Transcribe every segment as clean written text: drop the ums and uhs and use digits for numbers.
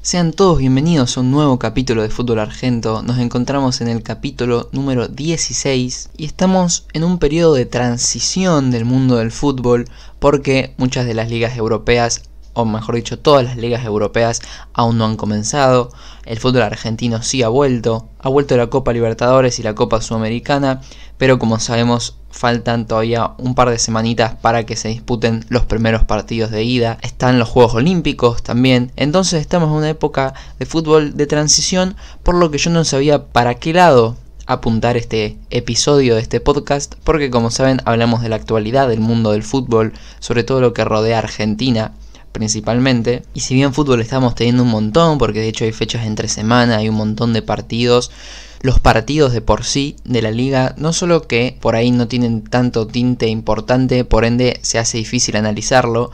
Sean todos bienvenidos a un nuevo capítulo de Fútbol Argento. Nos encontramos en el capítulo número 16 y estamos en un periodo de transición del mundo del fútbol porque muchas de las ligas europeas, o mejor dicho todas las ligas europeas, aún no han comenzado. El fútbol argentino sí ha vuelto la Copa Libertadores y la Copa Sudamericana, pero como sabemos faltan todavía un par de semanitas para que se disputen los primeros partidos de ida. Están los Juegos Olímpicos también, entonces estamos en una época de fútbol de transición, por lo que yo no sabía para qué lado apuntar este episodio de este podcast, porque como saben hablamos de la actualidad del mundo del fútbol, sobre todo lo que rodea a Argentina principalmente, y si bien fútbol estamos teniendo un montón, porque de hecho hay fechas entre semana, hay un montón de partidos, los partidos de por sí de la liga no solo que por ahí no tienen tanto tinte importante, por ende se hace difícil analizarlo,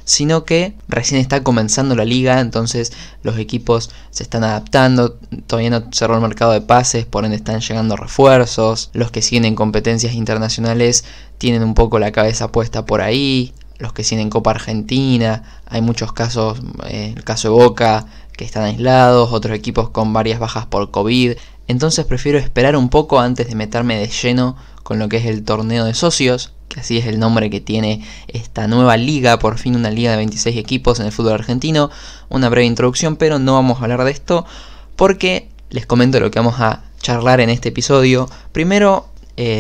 sino que recién está comenzando la liga, entonces los equipos se están adaptando, todavía no cerró el mercado de pases, por ende están llegando refuerzos, los que siguen en competencias internacionales tienen un poco la cabeza puesta por ahí, los que siguen en Copa Argentina, hay muchos casos, el caso de Boca, que están aislados, otros equipos con varias bajas por COVID, entonces prefiero esperar un poco antes de meterme de lleno con lo que es el torneo de socios, que así es el nombre que tiene esta nueva liga, por fin una liga de 26 equipos en el fútbol argentino, una breve introducción, pero no vamos a hablar de esto, porque les comento lo que vamos a charlar en este episodio. Primero,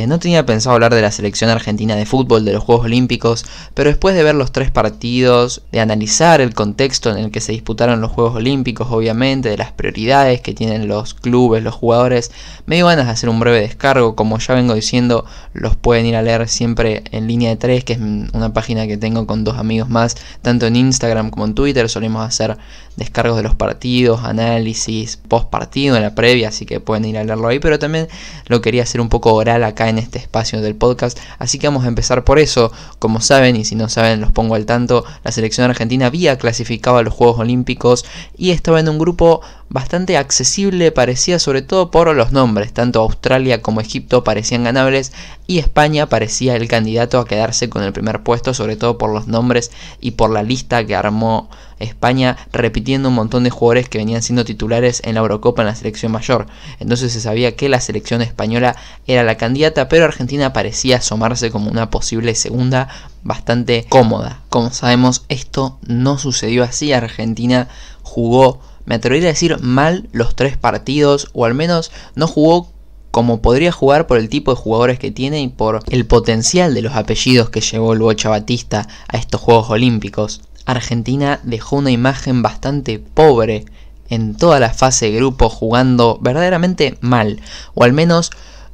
no tenía pensado hablar de la selección argentina de fútbol, de los Juegos Olímpicos, pero después de ver los 3 partidos, de analizar el contexto en el que se disputaron los Juegos Olímpicos, obviamente, de las prioridades que tienen los clubes, los jugadores, me dio ganas de hacer un breve descargo. Como ya vengo diciendo, los pueden ir a leer siempre en Línea de 3, que es una página que tengo con 2 amigos más, tanto en Instagram como en Twitter. Solemos hacer descargos de los partidos, análisis, post partido, en la previa, así que pueden ir a leerlo ahí, pero también lo quería hacer un poco oral acá en este espacio del podcast, así que vamos a empezar por eso. Como saben, y si no saben los pongo al tanto, la selección argentina había clasificado a los Juegos Olímpicos y estaba en un grupo bastante accesible, parecía, sobre todo por los nombres, tanto Australia como Egipto parecían ganables y España parecía el candidato a quedarse con el primer puesto, sobre todo por los nombres y por la lista que armó España, repitiendo un montón de jugadores que venían siendo titulares en la Eurocopa en la selección mayor. Entonces se sabía que la selección española era la candidata, pero Argentina parecía asomarse como una posible segunda bastante cómoda. Como sabemos, esto no sucedió así. Argentina jugó, me atrevería a decir, mal los 3 partidos, o al menos no jugó como podría jugar por el tipo de jugadores que tiene y por el potencial de los apellidos que llevó el Bocha Batista a estos Juegos Olímpicos. Argentina dejó una imagen bastante pobre en toda la fase de grupo, jugando verdaderamente mal, o al menos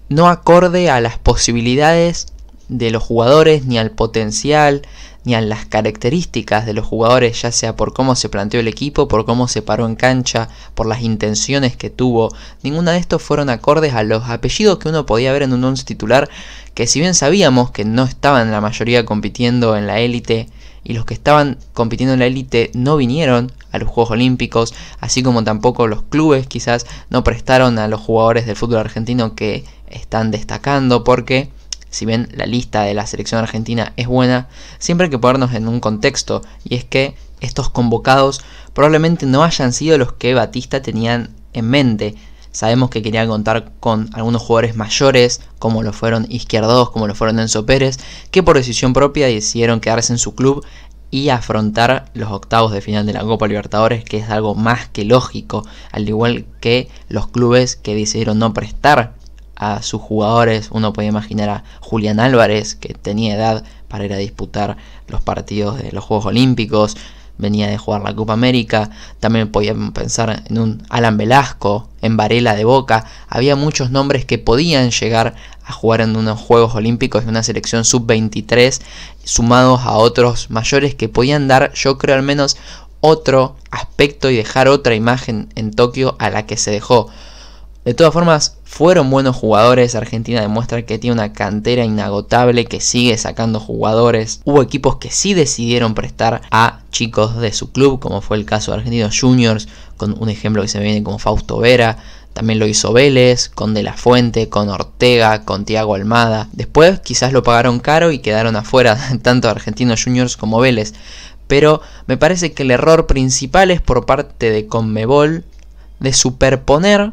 no acorde a las posibilidades de los jugadores, ni al potencial, ni a las características de los jugadores, ya sea por cómo se planteó el equipo, por cómo se paró en cancha, por las intenciones que tuvo. Ninguna de estos fueron acordes a los apellidos que uno podía ver en un once titular, que si bien sabíamos que no estaban la mayoría compitiendo en la élite, y los que estaban compitiendo en la élite no vinieron a los Juegos Olímpicos, así como tampoco los clubes quizás no prestaron a los jugadores del fútbol argentino que están destacando, porque si bien la lista de la selección argentina es buena, siempre hay que ponernos en un contexto, y es que estos convocados probablemente no hayan sido los que Batista tenían en mente. Sabemos que quería contar con algunos jugadores mayores, como lo fueron Izquierdos, como lo fueron Enzo Pérez, que por decisión propia decidieron quedarse en su club y afrontar los octavos de final de la Copa Libertadores, que es algo más que lógico, al igual que los clubes que decidieron no prestar a sus jugadores. Uno puede imaginar a Julián Álvarez, que tenía edad para ir a disputar los partidos de los Juegos Olímpicos, venía de jugar la Copa América. También podían pensar en un Alan Velasco, en Varela de Boca. Había muchos nombres que podían llegar a jugar en unos Juegos Olímpicos de una selección sub-23, sumados a otros mayores que podían dar, yo creo, al menos otro aspecto y dejar otra imagen en Tokio a la que se dejó. De todas formas, fueron buenos jugadores. Argentina demuestra que tiene una cantera inagotable, que sigue sacando jugadores. Hubo equipos que sí decidieron prestar a chicos de su club, como fue el caso de Argentinos Juniors, con un ejemplo que se me viene como Fausto Vera. También lo hizo Vélez, con De La Fuente, con Ortega, con Thiago Almada. Después quizás lo pagaron caro y quedaron afuera tanto Argentinos Juniors como Vélez. pero me parece que el error principal es por parte de Conmebol de superponer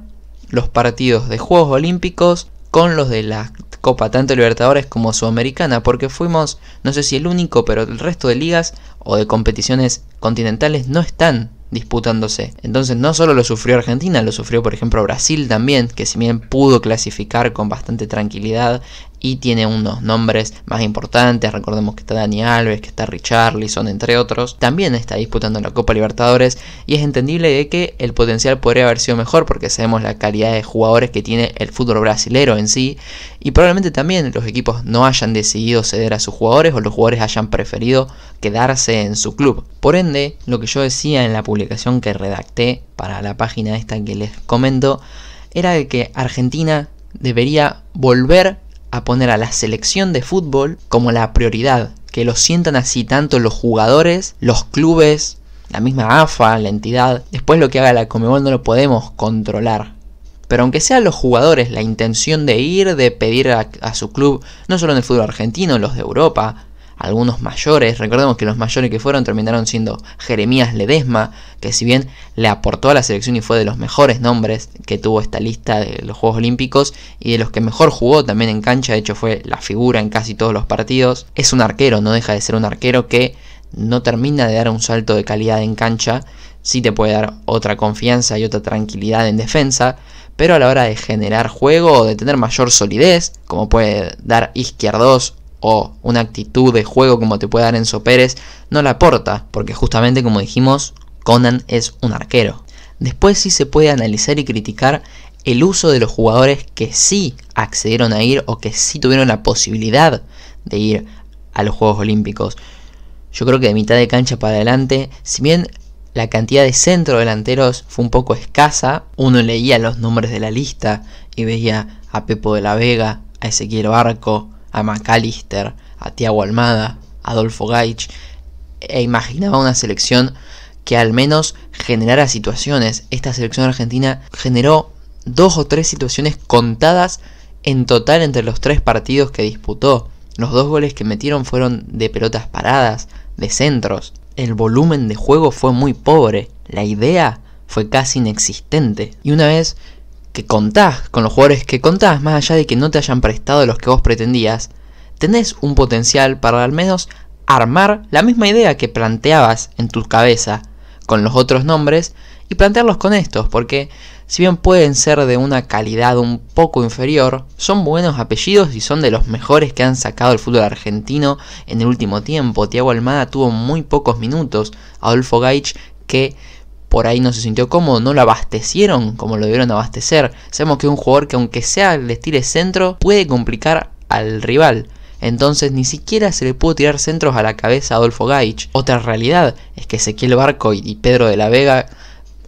los partidos de Juegos Olímpicos con los de la Copa, tanto Libertadores como Sudamericana, porque fuimos, no sé si el único, pero el resto de ligas o de competiciones continentales no están disputándose. Entonces no solo lo sufrió Argentina, lo sufrió por ejemplo Brasil también, que si bien pudo clasificar con bastante tranquilidad y tiene unos nombres más importantes, recordemos que está Dani Alves, que está Richarlison, entre otros, también está disputando la Copa Libertadores, y es entendible de que el potencial podría haber sido mejor porque sabemos la calidad de jugadores que tiene el fútbol brasilero en sí, y probablemente también los equipos no hayan decidido ceder a sus jugadores o los jugadores hayan preferido quedarse en su club. Por ende, lo que yo decía en la publicación que redacté para la página esta que les comento era de que Argentina debería volver a poner a la selección de fútbol como la prioridad, que lo sientan así tanto los jugadores, los clubes, la misma AFA, la entidad. Después lo que haga la Conmebol no lo podemos controlar, pero aunque sean los jugadores la intención de ir, de pedir a su club, no solo en el fútbol argentino, los de Europa, algunos mayores, recordemos que los mayores que fueron terminaron siendo Jeremías Ledesma, que si bien le aportó a la selección y fue de los mejores nombres que tuvo esta lista de los Juegos Olímpicos y de los que mejor jugó también en cancha, de hecho fue la figura en casi todos los partidos, es un arquero, no deja de ser un arquero que no termina de dar un salto de calidad en cancha, sí te puede dar otra confianza y otra tranquilidad en defensa, pero a la hora de generar juego o de tener mayor solidez, como puede dar Izquierdos o una actitud de juego como te puede dar Enzo Pérez, no la aporta, porque justamente como dijimos, Conan es un arquero. Después sí se puede analizar y criticar el uso de los jugadores que sí accedieron a ir o que sí tuvieron la posibilidad de ir a los Juegos Olímpicos. Yo creo que de mitad de cancha para adelante, si bien la cantidad de centrodelanteros fue un poco escasa, uno leía los nombres de la lista y veía a Pepo de la Vega, a Ezequiel Barco, a McAllister, a Thiago Almada, a Adolfo Gaich, e imaginaba una selección que al menos generara situaciones. Esta selección argentina generó 2 o 3 situaciones contadas en total entre los 3 partidos que disputó. Los 2 goles que metieron fueron de pelotas paradas, de centros. El volumen de juego fue muy pobre, la idea fue casi inexistente. Y una vez que contás con los jugadores que contás, más allá de que no te hayan prestado los que vos pretendías, tenés un potencial para al menos armar la misma idea que planteabas en tu cabeza con los otros nombres y plantearlos con estos, porque si bien pueden ser de una calidad un poco inferior, son buenos apellidos y son de los mejores que han sacado el fútbol argentino en el último tiempo. Thiago Almada tuvo muy pocos minutos, Adolfo Gaich que por ahí no se sintió cómodo, no lo abastecieron como lo debieron abastecer. Sabemos que es un jugador que aunque sea le tire centro, puede complicar al rival. Entonces ni siquiera se le pudo tirar centros a la cabeza a Adolfo Gaich. Otra realidad es que Ezequiel Barco y Pedro de la Vega,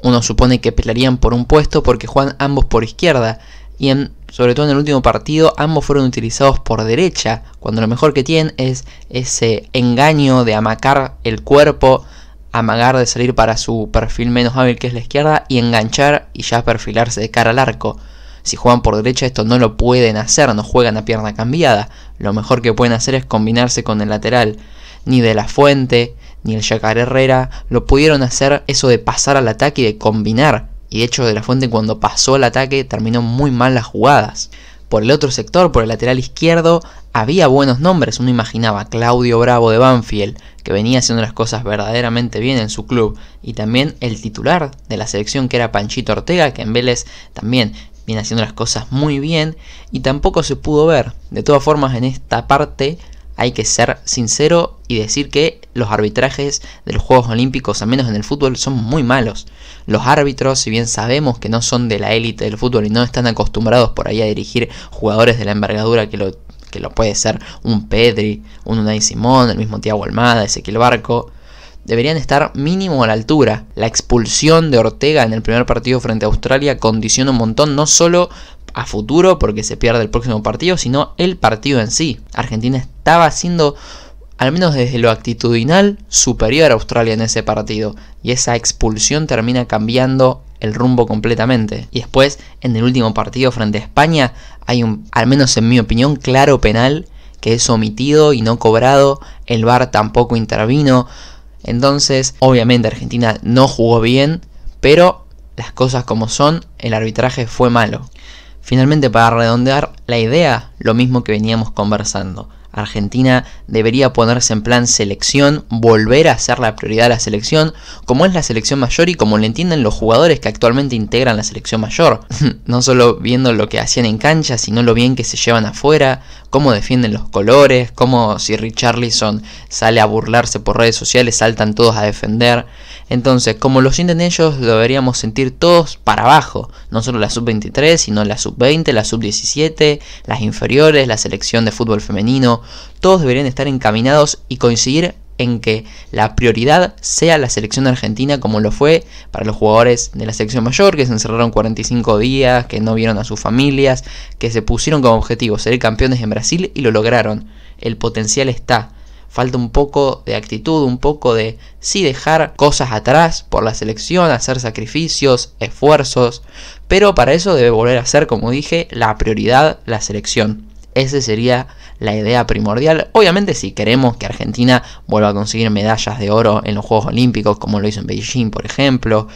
uno supone que pelearían por un puesto porque juegan ambos por izquierda. Y sobre todo en el último partido, ambos fueron utilizados por derecha, cuando lo mejor que tienen es ese engaño de amacar el cuerpo, amagar de salir para su perfil menos hábil que es la izquierda y enganchar y ya perfilarse de cara al arco. Si juegan por derecha esto no lo pueden hacer, no juegan a pierna cambiada. Lo mejor que pueden hacer es combinarse con el lateral. Ni De La Fuente, ni el Yacaré Herrera lo pudieron hacer eso de pasar al ataque y de combinar. Y de hecho De La Fuente cuando pasó al ataque terminó muy mal las jugadas. Por el otro sector, por el lateral izquierdo, había buenos nombres. Uno imaginaba Claudio Bravo de Banfield, que venía haciendo las cosas verdaderamente bien en su club. Y también el titular de la selección, que era Panchito Ortega, que en Vélez también viene haciendo las cosas muy bien. Y tampoco se pudo ver. De todas formas, en esta parte hay que ser sincero y decir que los arbitrajes de los Juegos Olímpicos, al menos en el fútbol, son muy malos. Los árbitros, si bien sabemos que no son de la élite del fútbol y no están acostumbrados por ahí a dirigir jugadores de la envergadura que lo puede ser un Pedri, un Unai Simón, el mismo Thiago Almada, Ezequiel Barco, deberían estar mínimo a la altura. La expulsión de Ortega en el primer partido frente a Australia condiciona un montón, no solo a futuro porque se pierde el próximo partido, sino el partido en sí. Argentina estaba siendo, al menos desde lo actitudinal, superior a Australia en ese partido, y esa expulsión termina cambiando el rumbo completamente. Y después, en el último partido frente a España, hay un, al menos en mi opinión, claro penal que es omitido y no cobrado. El VAR tampoco intervino. Entonces, obviamente Argentina no jugó bien, pero las cosas como son, el arbitraje fue malo. Finalmente, para redondear la idea, lo mismo que veníamos conversando. Argentina debería ponerse en plan selección, volver a ser la prioridad de la selección, como es la selección mayor y como lo entienden los jugadores que actualmente integran la selección mayor. No solo viendo lo que hacían en cancha, sino lo bien que se llevan afuera, cómo defienden los colores, cómo si Richarlison sale a burlarse por redes sociales, saltan todos a defender. Entonces, como lo sienten ellos, lo deberíamos sentir todos para abajo. No solo la sub-23, sino la sub-20, la sub-17, las inferiores, la selección de fútbol femenino. Todos deberían estar encaminados y coincidir en que la prioridad sea la selección argentina, como lo fue para los jugadores de la selección mayor, que se encerraron 45 días, que no vieron a sus familias, que se pusieron como objetivo ser campeones en Brasil y lo lograron. El potencial está. Falta un poco de actitud, un poco de sí dejar cosas atrás por la selección, hacer sacrificios, esfuerzos, pero para eso debe volver a ser, como dije, la prioridad la selección. Esa sería la idea primordial. Obviamente si queremos que Argentina vuelva a conseguir medallas de oro en los Juegos Olímpicos, como lo hizo en Beijing, por ejemplo,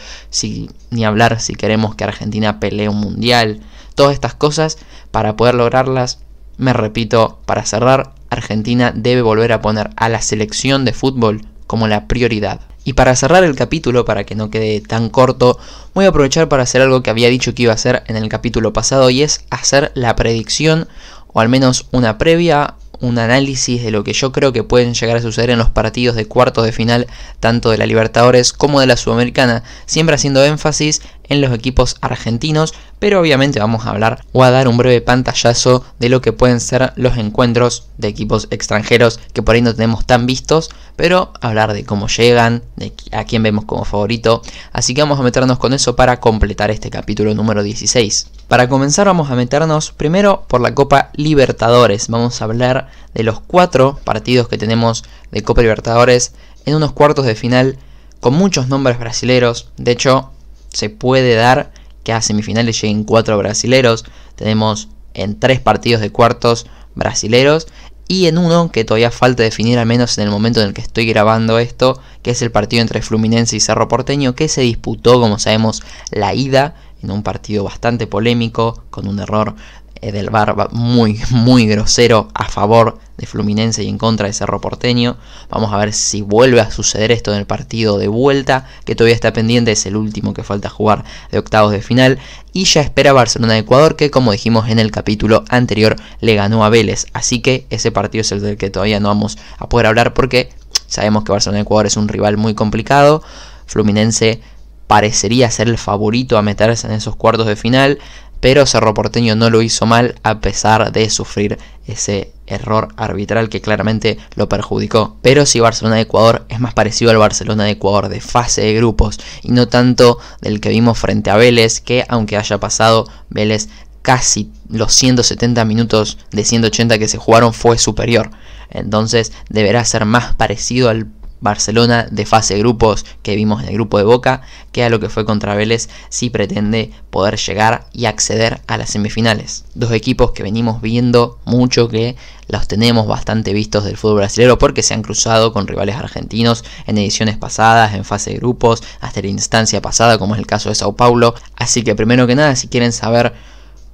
ni hablar si queremos que Argentina pelee un mundial, todas estas cosas, para poder lograrlas, me repito, para cerrar, Argentina debe volver a poner a la selección de fútbol como la prioridad. Y para cerrar el capítulo, para que no quede tan corto, voy a aprovechar para hacer algo que había dicho que iba a hacer en el capítulo pasado, y es hacer la predicción, o al menos una previa, un análisis de lo que yo creo que pueden llegar a suceder en los partidos de cuartos de final, tanto de la Libertadores como de la Sudamericana, siempre haciendo énfasis en los equipos argentinos, pero obviamente vamos a hablar o a dar un breve pantallazo de lo que pueden ser los encuentros de equipos extranjeros que por ahí no tenemos tan vistos, pero hablar de cómo llegan, de a quién vemos como favorito, así que vamos a meternos con eso para completar este capítulo número 16. Para comenzar vamos a meternos primero por la Copa Libertadores, vamos a hablar de los 4 partidos que tenemos de Copa Libertadores en unos cuartos de final con muchos nombres brasileros. De hecho, se puede dar que a semifinales lleguen 4 brasileros. Tenemos en 3 partidos de cuartos brasileros y en uno que todavía falta definir, al menos en el momento en el que estoy grabando esto, que es el partido entre Fluminense y Cerro Porteño, que se disputó, como sabemos, la ida en un partido bastante polémico, con un error del VAR muy grosero a favor de Fluminense y en contra de Cerro Porteño. Vamos a ver si vuelve a suceder esto en el partido de vuelta, que todavía está pendiente, es el último que falta jugar de octavos de final, y ya espera Barcelona de Ecuador, que como dijimos en el capítulo anterior le ganó a Vélez, así que ese partido es el del que todavía no vamos a poder hablar porque sabemos que Barcelona de Ecuador es un rival muy complicado. Fluminense parecería ser el favorito a meterse en esos cuartos de final, pero Cerro Porteño no lo hizo mal a pesar de sufrir ese error arbitral que claramente lo perjudicó. Pero si Barcelona de Ecuador es más parecido al Barcelona de Ecuador de fase de grupos y no tanto del que vimos frente a Vélez, que aunque haya pasado, Vélez casi los 170 minutos de 180 que se jugaron fue superior. Entonces deberá ser más parecido al Barcelona de fase de grupos que vimos en el grupo de Boca que a lo que fue contra Vélez, si pretende poder llegar y acceder a las semifinales. Dos equipos que venimos viendo mucho, que los tenemos bastante vistos del fútbol brasileño porque se han cruzado con rivales argentinos en ediciones pasadas, en fase de grupos, hasta la instancia pasada, como es el caso de Sao Paulo. Así que primero que nada, si quieren saber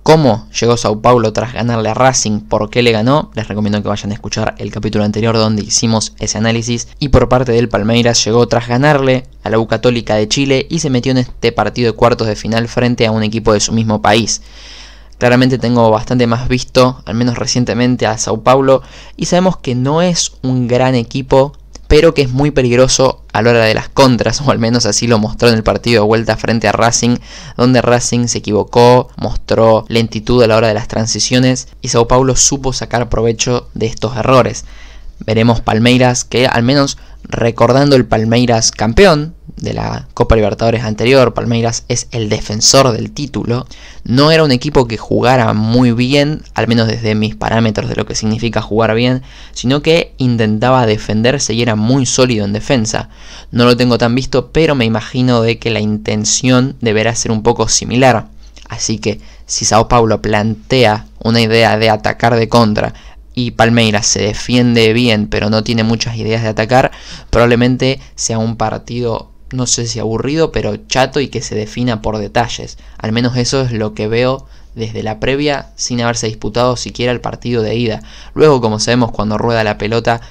cómo llegó Sao Paulo tras ganarle a Racing, por qué le ganó, les recomiendo que vayan a escuchar el capítulo anterior donde hicimos ese análisis. Y por parte del Palmeiras llegó tras ganarle a la U Católica de Chile y se metió en este partido de cuartos de final frente a un equipo de su mismo país. Claramente tengo bastante más visto, al menos recientemente, a Sao Paulo, y sabemos que no es un gran equipo, pero que es muy peligroso a la hora de las contras, o al menos así lo mostró en el partido de vuelta frente a Racing, donde Racing se equivocó, mostró lentitud a la hora de las transiciones y Sao Paulo supo sacar provecho de estos errores. Veremos Palmeiras, que al menos recordando el Palmeiras campeón de la Copa Libertadores anterior, Palmeiras es el defensor del título, no era un equipo que jugara muy bien, al menos desde mis parámetros de lo que significa jugar bien, sino que intentaba defenderse y era muy sólido en defensa. No lo tengo tan visto, pero me imagino de que la intención deberá ser un poco similar. Así que si Sao Paulo plantea una idea de atacar de contra, y Palmeiras se defiende bien pero no tiene muchas ideas de atacar, probablemente sea un partido, no sé si aburrido, pero chato y que se defina por detalles. Al menos eso es lo que veo desde la previa, sin haberse disputado siquiera el partido de ida. Luego, como sabemos, cuando rueda la pelota,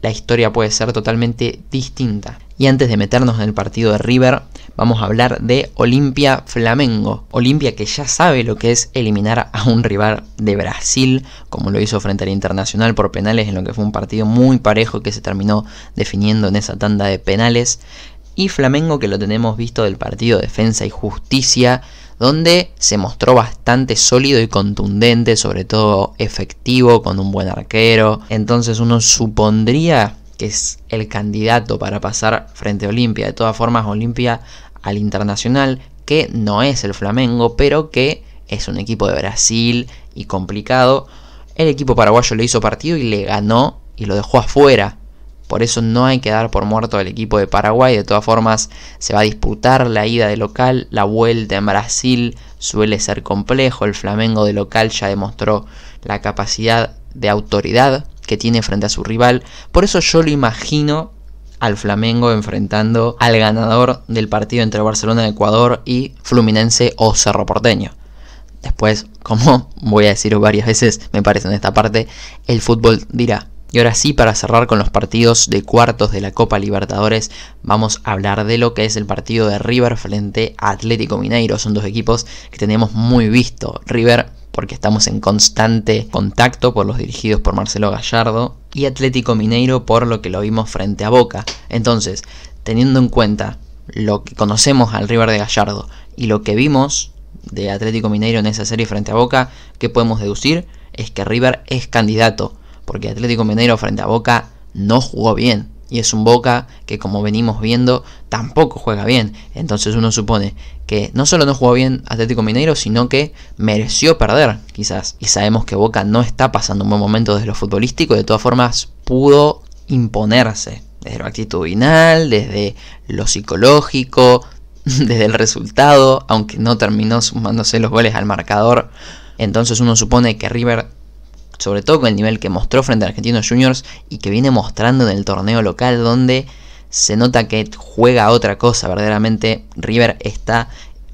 la historia puede ser totalmente distinta. Y antes de meternos en el partido de River, vamos a hablar de Olimpia Flamengo. Olimpia, que ya sabe lo que es eliminar a un rival de Brasil, como lo hizo frente al Internacional por penales, en lo que fue un partido muy parejo que se terminó definiendo en esa tanda de penales. Y Flamengo, que lo tenemos visto del partido Defensa y Justicia, donde se mostró bastante sólido y contundente, sobre todo efectivo, con un buen arquero. Entonces uno supondría que es el candidato para pasar frente a Olimpia. De todas formas, Olimpia al Internacional, que no es el Flamengo, pero que es un equipo de Brasil y complicado. El equipo paraguayo le hizo partido y le ganó y lo dejó afuera. Por eso no hay que dar por muerto al equipo de Paraguay. De todas formas, se va a disputar la ida de local. La vuelta en Brasil suele ser complejo. El Flamengo de local ya demostró la capacidad de autoridad que tiene frente a su rival. Por eso yo lo imagino al Flamengo enfrentando al ganador del partido entre Barcelona de Ecuador y Fluminense o Cerro Porteño. Después, como voy a decir varias veces, me parece en esta parte, el fútbol dirá. Y ahora sí, para cerrar con los partidos de cuartos de la Copa Libertadores, vamos a hablar de lo que es el partido de River frente a Atlético Mineiro. Son dos equipos que tenemos muy visto. River, porque estamos en constante contacto por los dirigidos por Marcelo Gallardo, y Atlético Mineiro por lo que lo vimos frente a Boca. Entonces, teniendo en cuenta lo que conocemos al River de Gallardo y lo que vimos de Atlético Mineiro en esa serie frente a Boca, ¿qué podemos deducir? Es que River es candidato. Porque Atlético Mineiro frente a Boca no jugó bien. Y es un Boca que, como venimos viendo, tampoco juega bien. Entonces uno supone que no solo no jugó bien Atlético Mineiro, sino que mereció perder, quizás. Y sabemos que Boca no está pasando un buen momento desde lo futbolístico. De todas formas, pudo imponerse. Desde lo actitudinal, desde lo psicológico, desde el resultado. Aunque no terminó sumándose los goles al marcador. Entonces uno supone que River, sobre todo con el nivel que mostró frente a Argentinos Juniors y que viene mostrando en el torneo local, donde se nota que juega otra cosa. Verdaderamente River está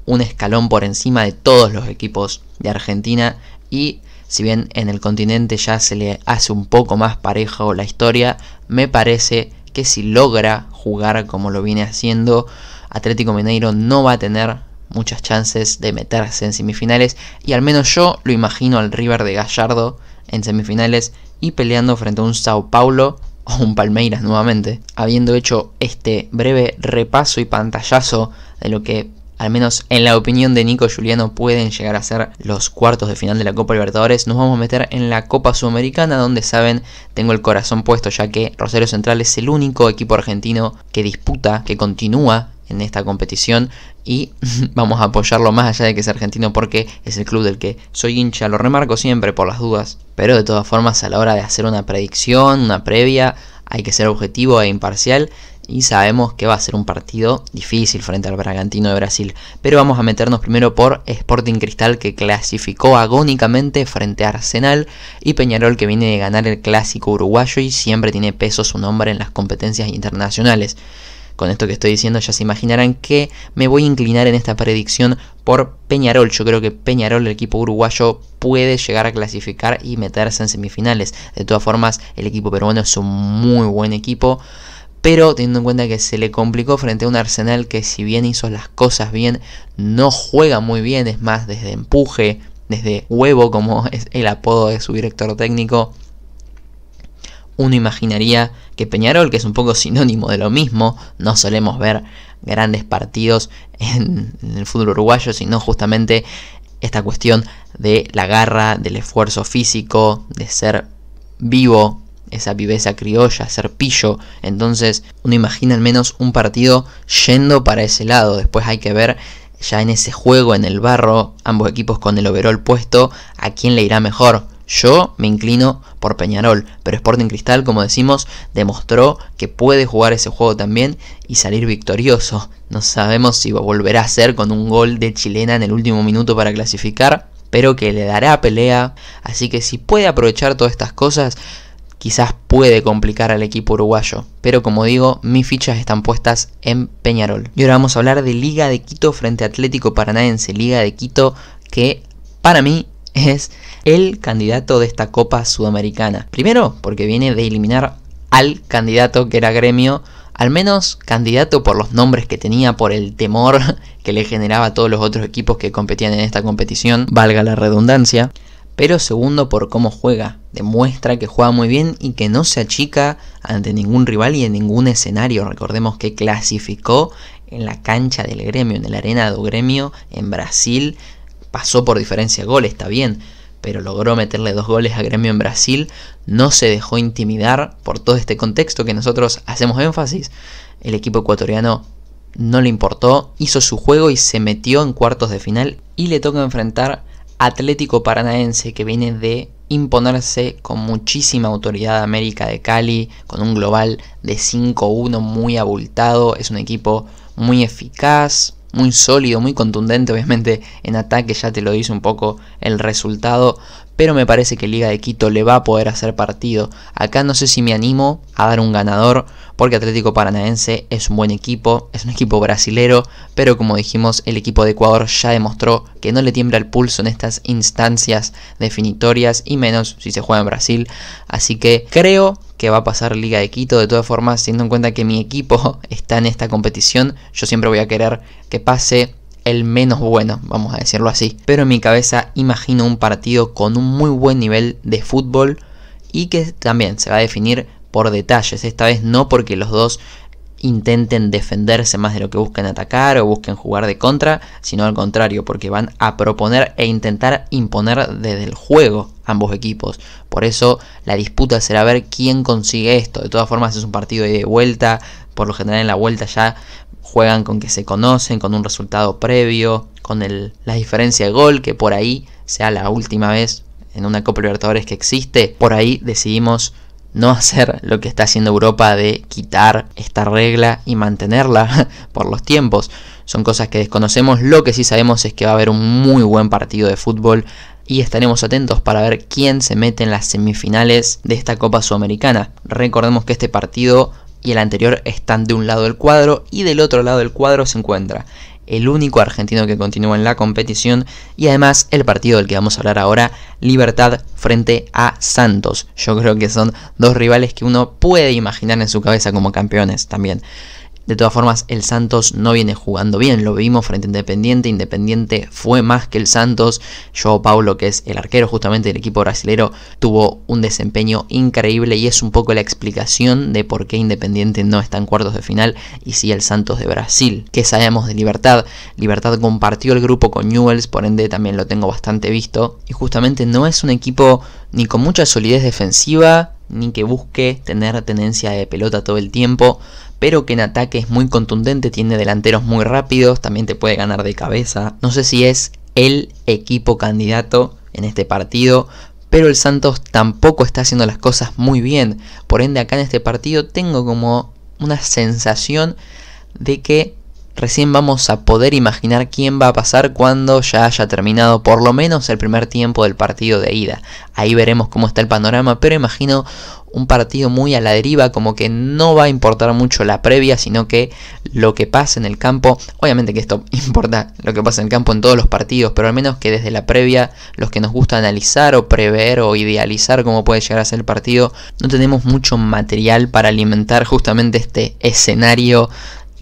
un escalón por encima de todos los equipos de Argentina, y si bien en el continente ya se le hace un poco más parejo la historia, me parece que si logra jugar como lo viene haciendo, Atlético Mineiro no va a tener muchas chances de meterse en semifinales, y al menos yo lo imagino al River de Gallardo en semifinales y peleando frente a un Sao Paulo o un Palmeiras nuevamente. Habiendo hecho este breve repaso y pantallazo de lo que, al menos en la opinión de Nico Juliano, pueden llegar a ser los cuartos de final de la Copa Libertadores, nos vamos a meter en la Copa Sudamericana, donde, saben, tengo el corazón puesto, ya que Rosario Central es el único equipo argentino que disputa, que continúa en esta competición, y vamos a apoyarlo más allá de que sea argentino, porque es el club del que soy hincha. Lo remarco siempre por las dudas, pero de todas formas, a la hora de hacer una predicción, una previa, hay que ser objetivo e imparcial, y sabemos que va a ser un partido difícil frente al Bragantino de Brasil. Pero vamos a meternos primero por Sporting Cristal, que clasificó agónicamente frente a Arsenal, y Peñarol, que viene de ganar el clásico uruguayo y siempre tiene peso su nombre en las competencias internacionales. Con esto que estoy diciendo ya se imaginarán que me voy a inclinar en esta predicción por Peñarol. Yo creo que Peñarol, el equipo uruguayo, puede llegar a clasificar y meterse en semifinales. De todas formas, el equipo peruano es un muy buen equipo, pero teniendo en cuenta que se le complicó frente a un Arsenal que, si bien hizo las cosas bien, no juega muy bien. Es más, desde empuje, desde huevo, como es el apodo de su director técnico, uno imaginaría que Peñarol, que es un poco sinónimo de lo mismo, no solemos ver grandes partidos en el fútbol uruguayo, sino justamente esta cuestión de la garra, del esfuerzo físico, de ser vivo, esa viveza criolla, ser pillo. Entonces uno imagina al menos un partido yendo para ese lado. Después hay que ver ya en ese juego, en el barro, ambos equipos con el overall puesto, a quién le irá mejor. Yo me inclino por Peñarol, pero Sporting Cristal, como decimos, demostró que puede jugar ese juego también y salir victorioso. No sabemos si volverá a ser con un gol de chilena en el último minuto para clasificar, pero que le dará pelea. Así que si puede aprovechar todas estas cosas, quizás puede complicar al equipo uruguayo. Pero como digo, mis fichas están puestas en Peñarol. Y ahora vamos a hablar de Liga de Quito frente a Atlético Paranaense. Liga de Quito que para mí es el candidato de esta Copa Sudamericana. Primero porque viene de eliminar al candidato que era Gremio. Al menos candidato por los nombres que tenía, por el temor que le generaba a todos los otros equipos que competían en esta competición, valga la redundancia. Pero segundo por cómo juega, demuestra que juega muy bien y que no se achica ante ningún rival y en ningún escenario. Recordemos que clasificó en la cancha del Gremio, en la arena do Gremio en Brasil, pasó por diferencia de gol, está bien, pero logró meterle 2 goles a Gremio en Brasil, no se dejó intimidar por todo este contexto que nosotros hacemos énfasis. El equipo ecuatoriano no le importó, hizo su juego y se metió en cuartos de final, y le toca enfrentar Atlético Paranaense, que viene de imponerse con muchísima autoridad a América de Cali, con un global de 5-1 muy abultado. Es un equipo muy eficaz, muy sólido, muy contundente. Obviamente en ataque ya te lo dice un poco el resultado, pero me parece que Liga de Quito le va a poder hacer partido. Acá no sé si me animo a dar un ganador, porque Atlético Paranaense es un buen equipo, es un equipo brasilero, pero como dijimos, el equipo de Ecuador ya demostró que no le tiembla el pulso en estas instancias definitorias, y menos si se juega en Brasil. Así que creo que va a pasar Liga de Quito. De todas formas, teniendo en cuenta que mi equipo está en esta competición, yo siempre voy a querer que pase el menos bueno, vamos a decirlo así. Pero en mi cabeza imagino un partido con un muy buen nivel de fútbol y que también se va a definir por detalles. Esta vez no porque los dos intenten defenderse más de lo que busquen atacar o busquen jugar de contra, sino al contrario, porque van a proponer e intentar imponer desde el juego ambos equipos. Por eso la disputa será ver quién consigue esto. De todas formas es un partido de vuelta, por lo general en la vuelta ya juegan con que se conocen, con un resultado previo, con la diferencia de gol, que por ahí sea la última vez en una Copa Libertadores que existe. Por ahí decidimos no hacer lo que está haciendo Europa de quitar esta regla y mantenerla por los tiempos. Son cosas que desconocemos. Lo que sí sabemos es que va a haber un muy buen partido de fútbol y estaremos atentos para ver quién se mete en las semifinales de esta Copa Sudamericana. Recordemos que este partido y el anterior están de un lado del cuadro, y del otro lado del cuadro se encuentra el único argentino que continúa en la competición, y además el partido del que vamos a hablar ahora, Libertad frente a Santos. Yo creo que son dos rivales que uno puede imaginar en su cabeza como campeones también. De todas formas, el Santos no viene jugando bien, lo vimos frente a Independiente. Independiente fue más que el Santos. João Paulo, que es el arquero justamente del equipo brasilero, tuvo un desempeño increíble y es un poco la explicación de por qué Independiente no está en cuartos de final y sí el Santos de Brasil. ¿Qué sabemos de Libertad? Libertad compartió el grupo con Newell's, por ende también lo tengo bastante visto, y justamente no es un equipo ni con mucha solidez defensiva, ni que busque tener tenencia de pelota todo el tiempo, pero que en ataque es muy contundente, tiene delanteros muy rápidos, también te puede ganar de cabeza. No sé si es el equipo candidato en este partido, pero el Santos tampoco está haciendo las cosas muy bien. Por ende, acá en este partido tengo como una sensación de que recién vamos a poder imaginar quién va a pasar cuando ya haya terminado por lo menos el primer tiempo del partido de ida. Ahí veremos cómo está el panorama, pero imagino un partido muy a la deriva, como que no va a importar mucho la previa, sino que lo que pasa en el campo, obviamente que esto importa lo que pasa en el campo en todos los partidos, pero al menos que desde la previa, los que nos gusta analizar o prever o idealizar cómo puede llegar a ser el partido, no tenemos mucho material para alimentar justamente este escenario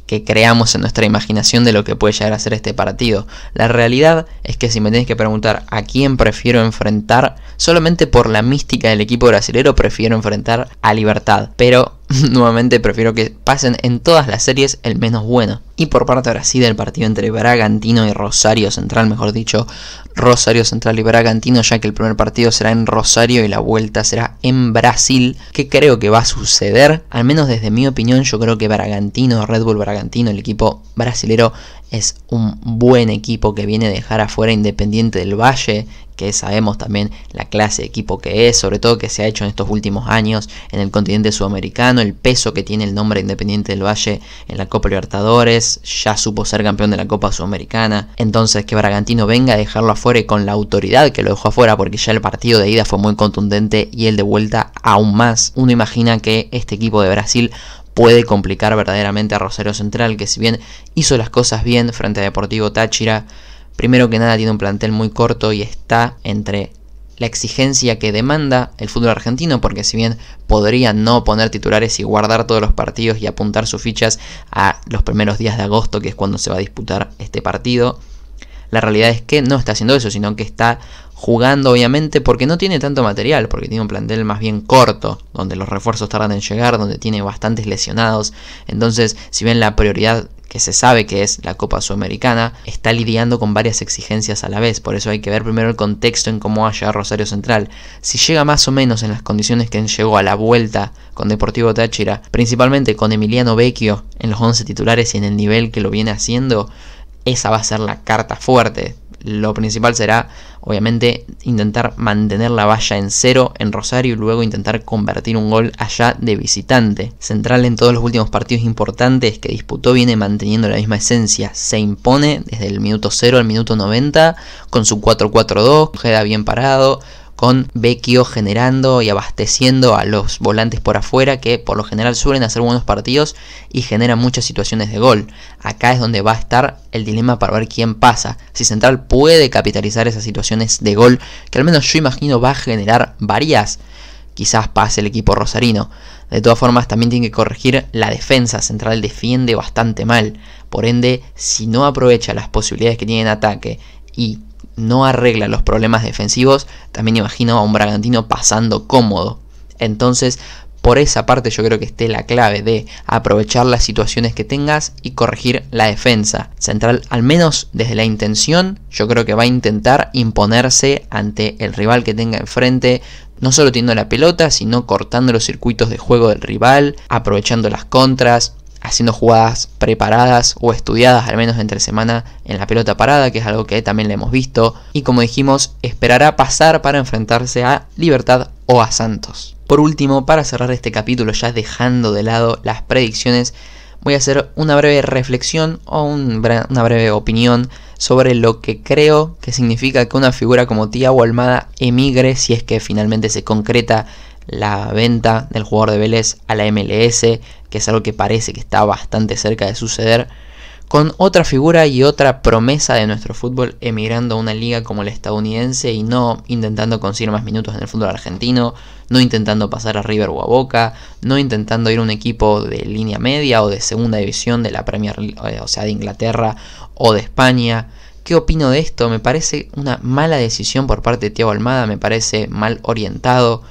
que creamos en nuestra imaginación de lo que puede llegar a ser este partido. La realidad es que si me tenés que preguntar a quién prefiero enfrentar, solamente por la mística del equipo brasilero prefiero enfrentar a Libertad, pero nuevamente prefiero que pasen en todas las series el menos bueno. Y por parte ahora sí del partido entre Bragantino y Rosario Central, mejor dicho, Rosario Central y Bragantino, ya que el primer partido será en Rosario y la vuelta será en Brasil. ¿Qué creo que va a suceder? Al menos desde mi opinión, yo creo que Bragantino, Red Bull Bragantino, el equipo brasilero, es un buen equipo que viene a dejar afuera Independiente del Valle, que sabemos también la clase de equipo que es, sobre todo que se ha hecho en estos últimos años en el continente sudamericano, el peso que tiene el nombre Independiente del Valle en la Copa Libertadores, ya supo ser campeón de la Copa Sudamericana. Entonces que Bragantino venga a dejarlo afuera y con la autoridad que lo dejó afuera, porque ya el partido de ida fue muy contundente y el de vuelta aún más. Uno imagina que este equipo de Brasil puede complicar verdaderamente a Rosario Central, que si bien hizo las cosas bien frente a Deportivo Táchira, primero que nada tiene un plantel muy corto y está entre la exigencia que demanda el fútbol argentino, porque si bien podría no poner titulares y guardar todos los partidos y apuntar sus fichas a los primeros días de agosto, que es cuando se va a disputar este partido, la realidad es que no está haciendo eso, sino que está jugando obviamente porque no tiene tanto material, porque tiene un plantel más bien corto, donde los refuerzos tardan en llegar, donde tiene bastantes lesionados. Entonces, si bien la prioridad que se sabe que es la Copa Sudamericana, está lidiando con varias exigencias a la vez. Por eso hay que ver primero el contexto en cómo va a llegar Rosario Central. Si llega más o menos en las condiciones que llegó a la vuelta con Deportivo Táchira, principalmente con Emiliano Vecchio en los 11 titulares y en el nivel que lo viene haciendo, esa va a ser la carta fuerte. Lo principal será, obviamente, intentar mantener la valla en 0 en Rosario y luego intentar convertir un gol allá de visitante. Central en todos los últimos partidos importantes que disputó viene manteniendo la misma esencia. Se impone desde el minuto 0 al minuto 90 con su 4-4-2, queda bien parado, con Vecchio generando y abasteciendo a los volantes por afuera, que por lo general suelen hacer buenos partidos y generan muchas situaciones de gol. Acá es donde va a estar el dilema para ver quién pasa. Si Central puede capitalizar esas situaciones de gol, que al menos yo imagino va a generar varias, quizás pase el equipo rosarino. De todas formas, también tiene que corregir la defensa. Central defiende bastante mal. Por ende, si no aprovecha las posibilidades que tiene en ataque y no arregla los problemas defensivos, también imagino a un Bragantino pasando cómodo. Entonces, por esa parte yo creo que esté la clave de aprovechar las situaciones que tengas y corregir la defensa. Central, al menos desde la intención, yo creo que va a intentar imponerse ante el rival que tenga enfrente, no solo teniendo la pelota, sino cortando los circuitos de juego del rival, aprovechando las contras, haciendo jugadas preparadas o estudiadas al menos entre semana en la pelota parada, que es algo que también le hemos visto. Y como dijimos, esperará pasar para enfrentarse a Libertad o a Santos. Por último, para cerrar este capítulo, ya dejando de lado las predicciones, voy a hacer una breve reflexión o una breve opinión sobre lo que creo que significa que una figura como Thiago Almada emigre si es que finalmente se concreta la venta del jugador de Vélez a la MLS, que es algo que parece que está bastante cerca de suceder, con otra figura y otra promesa de nuestro fútbol emigrando a una liga como la estadounidense y no intentando conseguir más minutos en el fútbol argentino, no intentando pasar a River o a Boca, no intentando ir a un equipo de línea media o de segunda división de la Premier League, o sea, de Inglaterra o de España. ¿Qué opino de esto? Me parece una mala decisión por parte de Thiago Almada, me parece mal orientado.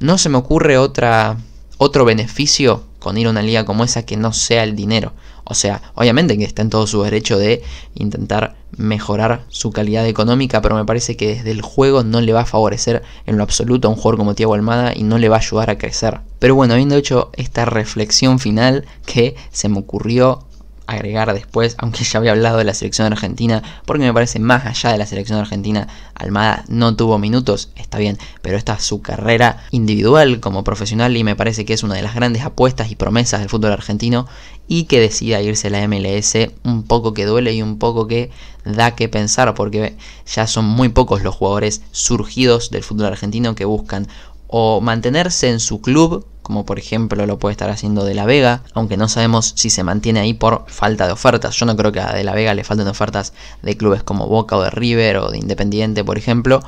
No se me ocurre otro beneficio con ir a una liga como esa que no sea el dinero. O sea, obviamente que está en todo su derecho de intentar mejorar su calidad económica, pero me parece que desde el juego no le va a favorecer en lo absoluto a un jugador como Thiago Almada y no le va a ayudar a crecer. Pero bueno, habiendo hecho esta reflexión final que se me ocurrió agregar después, aunque ya había hablado de la selección argentina, porque me parece más allá de la selección argentina, Almada no tuvo minutos, está bien, pero esta es su carrera individual como profesional y me parece que es una de las grandes apuestas y promesas del fútbol argentino, y que decida irse a la MLS un poco que duele y un poco que da que pensar, porque ya son muy pocos los jugadores surgidos del fútbol argentino que buscan o mantenerse en su club, como por ejemplo lo puede estar haciendo De La Vega, aunque no sabemos si se mantiene ahí por falta de ofertas. Yo no creo que a De La Vega le falten ofertas de clubes como Boca o de River o de Independiente, por ejemplo,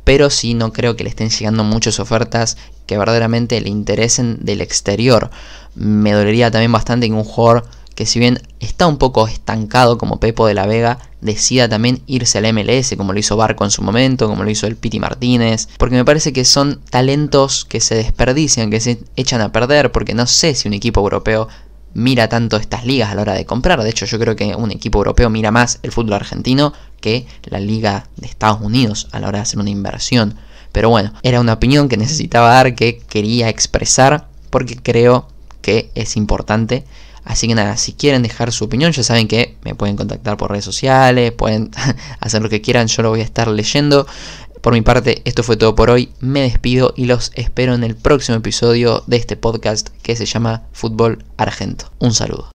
pero sí no creo que le estén llegando muchas ofertas que verdaderamente le interesen del exterior. Me dolería también bastante que un jugador que, si bien está un poco estancado como Pepo De La Vega, decida también irse al MLS, como lo hizo Barco en su momento, como lo hizo el Piti Martínez, porque me parece que son talentos que se desperdician, que se echan a perder, porque no sé si un equipo europeo mira tanto estas ligas a la hora de comprar. De hecho, yo creo que un equipo europeo mira más el fútbol argentino que la liga de Estados Unidos a la hora de hacer una inversión. Pero bueno, era una opinión que necesitaba dar, que quería expresar, porque creo que es importante Así que nada, si quieren dejar su opinión, ya saben que me pueden contactar por redes sociales, pueden hacer lo que quieran, yo lo voy a estar leyendo. Por mi parte, esto fue todo por hoy, me despido y los espero en el próximo episodio de este podcast que se llama Fútbol Argento. Un saludo.